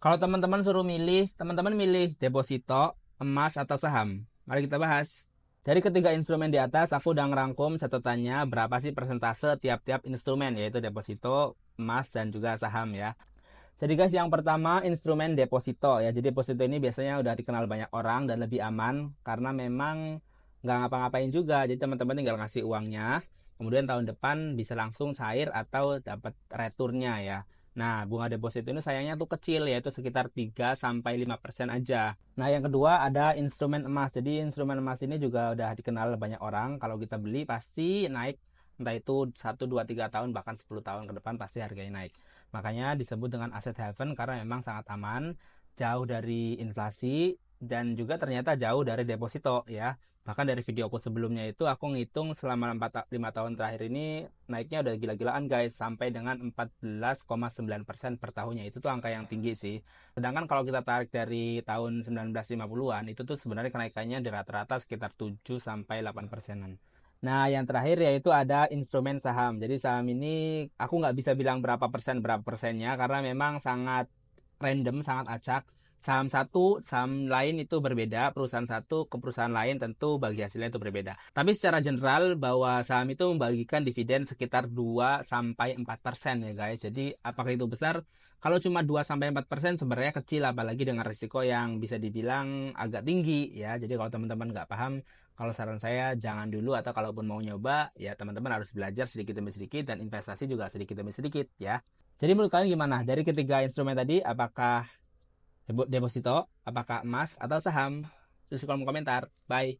Kalau teman-teman suruh milih, teman-teman milih deposito, emas, atau saham? Mari kita bahas. Dari ketiga instrumen di atas, aku udah ngerangkum catatannya berapa sih persentase tiap-tiap instrumen, yaitu deposito, emas, dan juga saham ya. Jadi guys, yang pertama instrumen deposito ya. Jadi deposito ini biasanya udah dikenal banyak orang dan lebih aman karena memang nggak ngapa-ngapain juga. Jadi teman-teman tinggal ngasih uangnya, kemudian tahun depan bisa langsung cair atau dapat returnnya ya. Nah, bunga deposito ini sayangnya tuh kecil, yaitu sekitar 3 sampai 5% aja. Nah, yang kedua ada instrumen emas. Jadi instrumen emas ini juga udah dikenal banyak orang. Kalau kita beli pasti naik, entah itu 1, 2, 3 tahun bahkan 10 tahun ke depan pasti harganya naik. Makanya disebut dengan aset haven karena memang sangat aman, jauh dari inflasi, dan juga ternyata jauh dari deposito ya. Bahkan dari videoku sebelumnya itu aku ngitung selama 5 tahun terakhir ini naiknya udah gila-gilaan guys, sampai dengan 14,9% per tahunnya. Itu tuh angka yang tinggi sih. Sedangkan kalau kita tarik dari tahun 1950-an itu tuh sebenarnya kenaikannya di rata-rata sekitar 7 sampai 8 persenan. Nah, yang terakhir yaitu ada instrumen saham. Jadi saham ini aku nggak bisa bilang berapa persennya karena memang sangat random, sangat acak. Saham satu, saham lain itu berbeda, perusahaan satu ke perusahaan lain tentu bagi hasilnya itu berbeda. Tapi secara general bahwa saham itu membagikan dividen sekitar 2 sampai 4% ya guys. Jadi apakah itu besar? Kalau cuma 2 sampai 4% sebenarnya kecil, apalagi dengan risiko yang bisa dibilang agak tinggi ya. Jadi kalau teman-teman nggak paham, kalau saran saya jangan dulu, atau kalaupun mau nyoba ya teman-teman harus belajar sedikit demi sedikit dan investasi juga sedikit demi sedikit ya. Jadi menurut kalian gimana? Dari ketiga instrumen tadi, apakah deposito, apakah emas, atau saham? Terus kolom komentar. Bye.